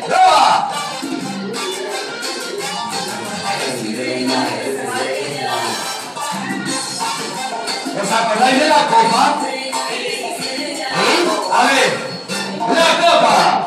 ¡Brava! ¿Os acordáis de la copa? ¿Sí? A ver, la copa.